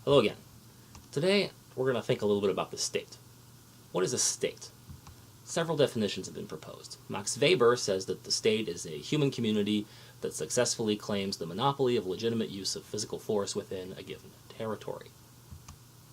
Hello again. Today we're going to think a little bit about the state. What is a state? Several definitions have been proposed. Max Weber says that the state is a human community that successfully claims the monopoly of legitimate use of physical force within a given territory.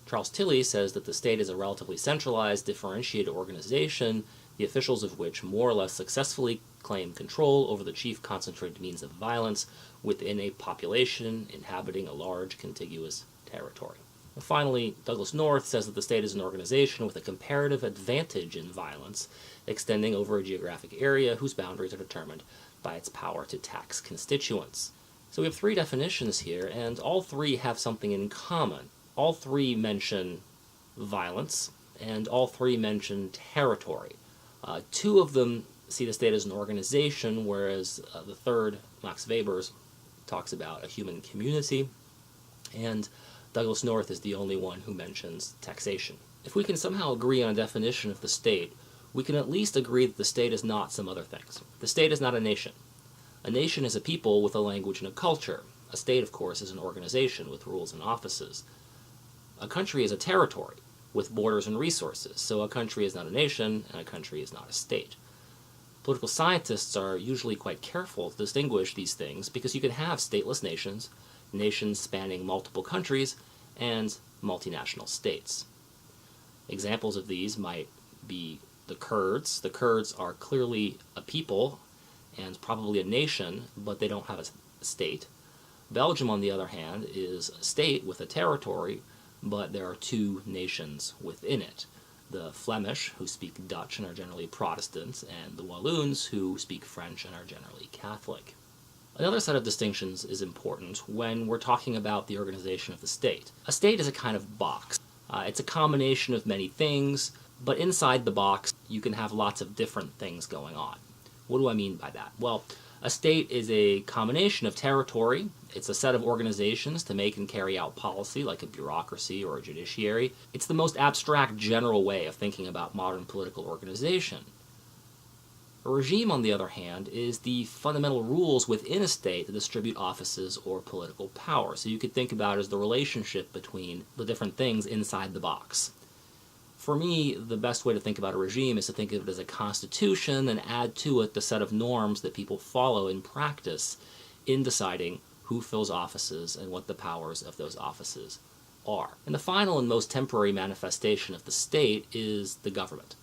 Charles Tilly says that the state is a relatively centralized, differentiated organization, the officials of which more or less successfully claim control over the chief concentrated means of violence within a population inhabiting a large contiguous territory. And finally, Douglas North says that the state is an organization with a comparative advantage in violence, extending over a geographic area whose boundaries are determined by its power to tax constituents. So we have three definitions here, and all three have something in common. All three mention violence, and all three mention territory. Two of them see the state as an organization, whereas the third, Max Weber's, talks about a human community, and Douglas North is the only one who mentions taxation. If we can somehow agree on a definition of the state, we can at least agree that the state is not some other things. The state is not a nation. A nation is a people with a language and a culture. A state, of course, is an organization with rules and offices. A country is a territory with borders and resources, so a country is not a nation, and a country is not a state. Political scientists are usually quite careful to distinguish these things because you can have stateless nations, nations spanning multiple countries, and multinational states. Examples of these might be the Kurds. The Kurds are clearly a people and probably a nation, but they don't have a state. Belgium, on the other hand, is a state with a territory, but there are two nations within it. The Flemish, who speak Dutch and are generally Protestant, and the Walloons, who speak French and are generally Catholic. Another set of distinctions is important when we're talking about the organization of the state. A state is a kind of box. It's a combination of many things, but inside the box you can have lots of different things going on. What do I mean by that? Well, a state is a combination of territory. It's a set of organizations to make and carry out policy, like a bureaucracy or a judiciary. It's the most abstract, general way of thinking about modern political organization. A regime, on the other hand, is the fundamental rules within a state that distribute offices or political power. So you could think about it as the relationship between the different things inside the box. For me, the best way to think about a regime is to think of it as a constitution and add to it the set of norms that people follow in practice in deciding who fills offices and what the powers of those offices are. And the final and most temporary manifestation of the state is the government.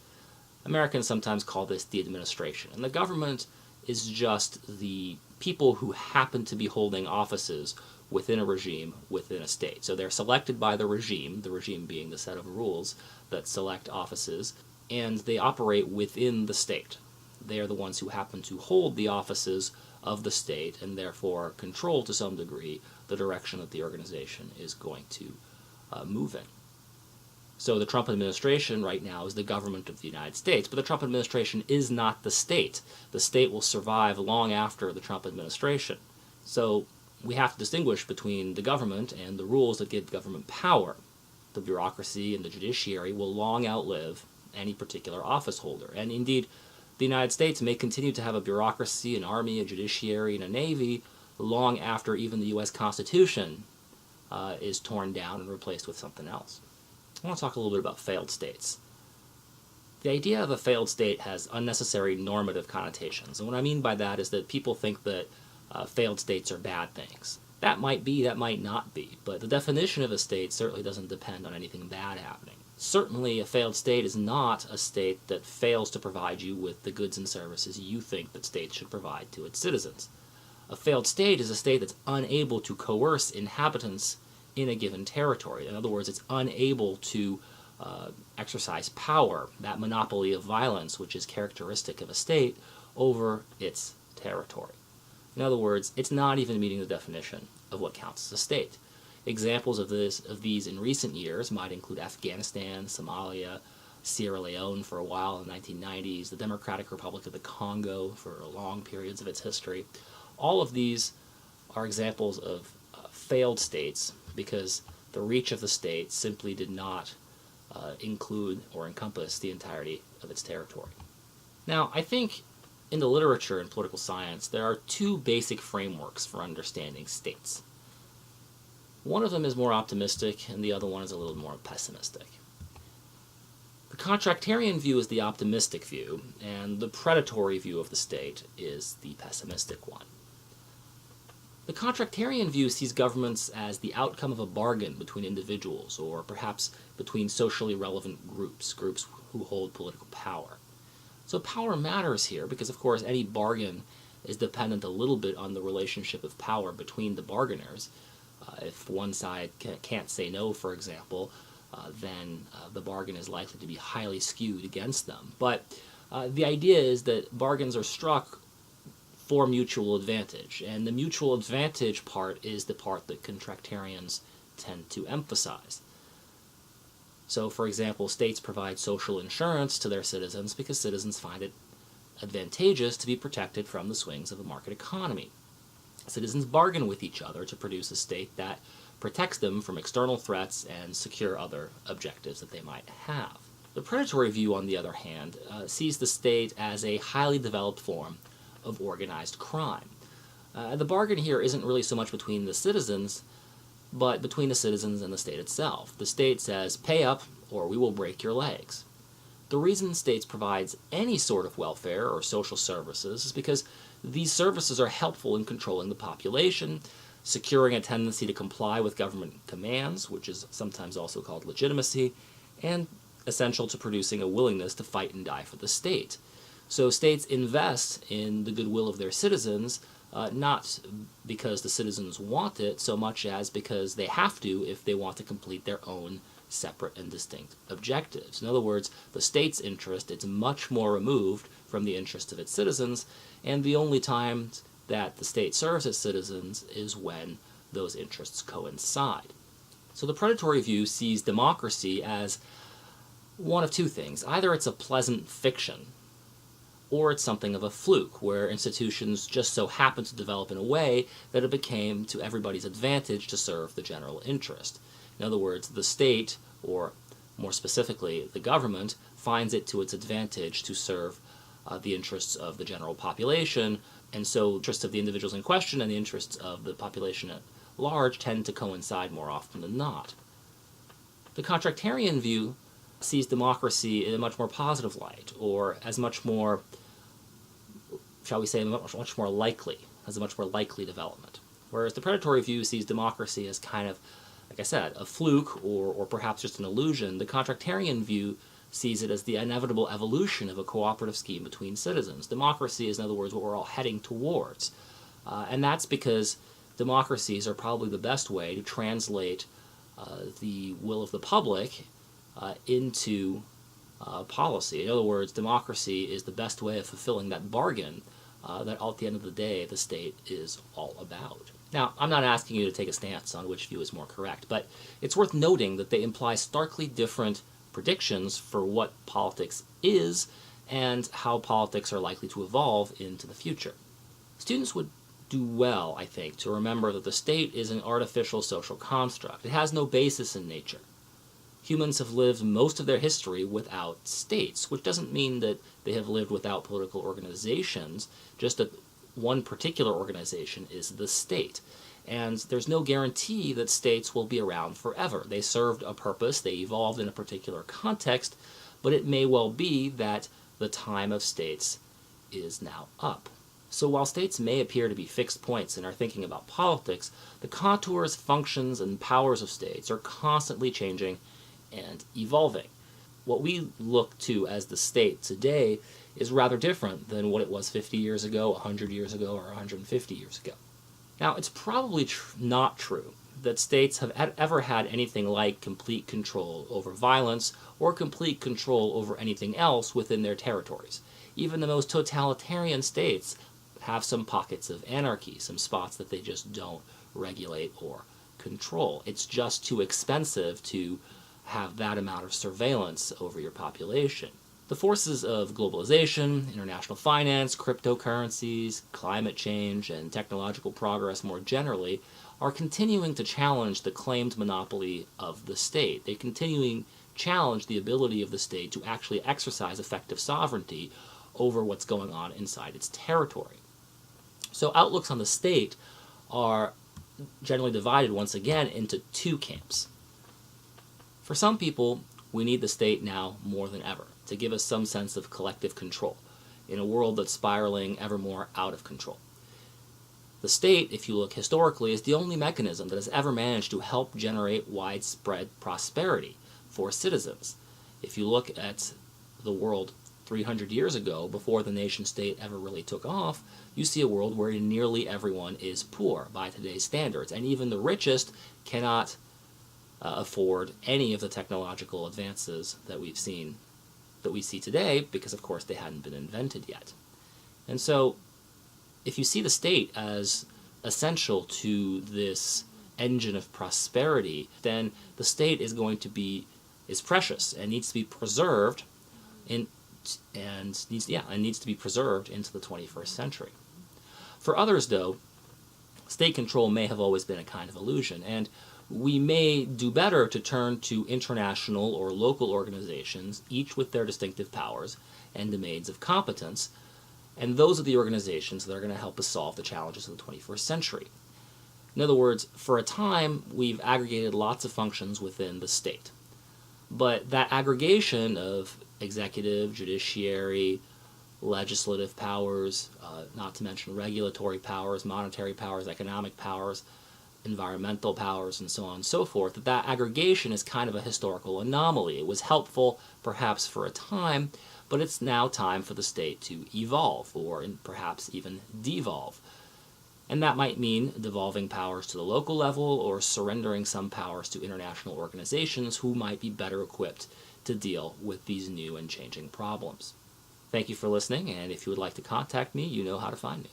Americans sometimes call this the administration, and the government is just the people who happen to be holding offices within a regime, within a state. So they're selected by the regime being the set of rules that select offices, and they operate within the state. They are the ones who happen to hold the offices of the state and therefore control to some degree the direction that the organization is going to move in. So the Trump administration right now is the government of the United States, but the Trump administration is not the state. The state will survive long after the Trump administration. So we have to distinguish between the government and the rules that give government power. The bureaucracy and the judiciary will long outlive any particular office holder. And indeed, the United States may continue to have a bureaucracy, an army, a judiciary, and a navy long after even the U.S. Constitution is torn down and replaced with something else. I want to talk a little bit about failed states. The idea of a failed state has unnecessary normative connotations, and what I mean by that is that people think that failed states are bad things. That might be, that might not be, but the definition of a state certainly doesn't depend on anything bad happening. Certainly, a failed state is not a state that fails to provide you with the goods and services you think that states should provide to its citizens. A failed state is a state that's unable to coerce inhabitants in a given territory. In other words, it's unable to exercise power, that monopoly of violence which is characteristic of a state, over its territory. In other words, it's not even meeting the definition of what counts as a state. Examples of these in recent years might include Afghanistan, Somalia, Sierra Leone for a while in the 1990s, the Democratic Republic of the Congo for long periods of its history. All of these are examples of failed states because the reach of the state simply did not include or encompass the entirety of its territory. Now, I think in the literature and political science, there are two basic frameworks for understanding states. One of them is more optimistic, and the other one is a little more pessimistic. The contractarian view is the optimistic view, and the predatory view of the state is the pessimistic one. The contractarian view sees governments as the outcome of a bargain between individuals, or perhaps between socially relevant groups who hold political power. So power matters here because, of course, any bargain is dependent a little bit on the relationship of power between the bargainers. If one side can't say no, for example, then the bargain is likely to be highly skewed against them. But the idea is that bargains are struck for mutual advantage, and the mutual advantage part is the part that contractarians tend to emphasize. So, for example, states provide social insurance to their citizens because citizens find it advantageous to be protected from the swings of a market economy. Citizens bargain with each other to produce a state that protects them from external threats and secure other objectives that they might have. The predatory view, on the other hand, sees the state as a highly developed form of organized crime. The bargain here isn't really so much between the citizens, but between the citizens and the state itself. The state says, pay up or we will break your legs. The reason states provides any sort of welfare or social services is because these services are helpful in controlling the population, securing a tendency to comply with government commands, which is sometimes also called legitimacy, and essential to producing a willingness to fight and die for the state. So states invest in the goodwill of their citizens, not because the citizens want it so much as because they have to if they want to complete their own separate and distinct objectives. In other words, the state's interest is much more removed from the interest of its citizens, and the only time that the state serves its citizens is when those interests coincide. So the predatory view sees democracy as one of two things. Either it's a pleasant fiction, or it's something of a fluke, where institutions just so happen to develop in a way that it became to everybody's advantage to serve the general interest. In other words, the state, or more specifically, the government, finds it to its advantage to serve the interests of the general population, and so the interests of the individuals in question and the interests of the population at large tend to coincide more often than not. The contractarian view sees democracy in a much more positive light, or as much more, shall we say, much more likely, as a much more likely development. Whereas the predatory view sees democracy as kind of, like I said, a fluke or perhaps just an illusion. The contractarian view sees it as the inevitable evolution of a cooperative scheme between citizens. Democracy is, in other words, what we're all heading towards. And that's because democracies are probably the best way to translate the will of the public into policy. In other words, democracy is the best way of fulfilling that bargain that at the end of the day the state is all about. Now, I'm not asking you to take a stance on which view is more correct, but it's worth noting that they imply starkly different predictions for what politics is and how politics are likely to evolve into the future. Students would do well, I think, to remember that the state is an artificial social construct. It has no basis in nature. Humans have lived most of their history without states, which doesn't mean that they have lived without political organizations, just that one particular organization is the state. And there's no guarantee that states will be around forever. They served a purpose, they evolved in a particular context, but it may well be that the time of states is now up. So while states may appear to be fixed points in our thinking about politics, the contours, functions, and powers of states are constantly changing and evolving. What we look to as the state today is rather different than what it was 50 years ago, 100 years ago, or 150 years ago. Now, it's probably not true that states have ever had anything like complete control over violence or complete control over anything else within their territories. Even the most totalitarian states have some pockets of anarchy, some spots that they just don't regulate or control. It's just too expensive to have that amount of surveillance over your population. The forces of globalization, international finance, cryptocurrencies, climate change, and technological progress more generally are continuing to challenge the claimed monopoly of the state. They continuing to challenge the ability of the state to actually exercise effective sovereignty over what's going on inside its territory. So outlooks on the state are generally divided once again into two camps. For some people, we need the state now more than ever to give us some sense of collective control in a world that's spiraling ever more out of control. The state, if you look historically, is the only mechanism that has ever managed to help generate widespread prosperity for citizens. If you look at the world 300 years ago, before the nation-state ever really took off, you see a world where nearly everyone is poor by today's standards, and even the richest cannot afford any of the technological advances that we see today, because of course they hadn't been invented yet. And so if you see the state as essential to this engine of prosperity, then the state is precious and needs to be preserved needs to be preserved into the 21st century. For others, though, state control may have always been a kind of illusion, and we may do better to turn to international or local organizations, each with their distinctive powers and domains of competence, and those are the organizations that are going to help us solve the challenges of the 21st century. In other words, for a time, we've aggregated lots of functions within the state. But that aggregation of executive, judiciary, legislative powers, not to mention regulatory powers, monetary powers, economic powers, environmental powers, and so on and so forth, that aggregation is kind of a historical anomaly. It was helpful, perhaps, for a time, but it's now time for the state to evolve, or perhaps even devolve. And that might mean devolving powers to the local level or surrendering some powers to international organizations who might be better equipped to deal with these new and changing problems. Thank you for listening, and if you would like to contact me, you know how to find me.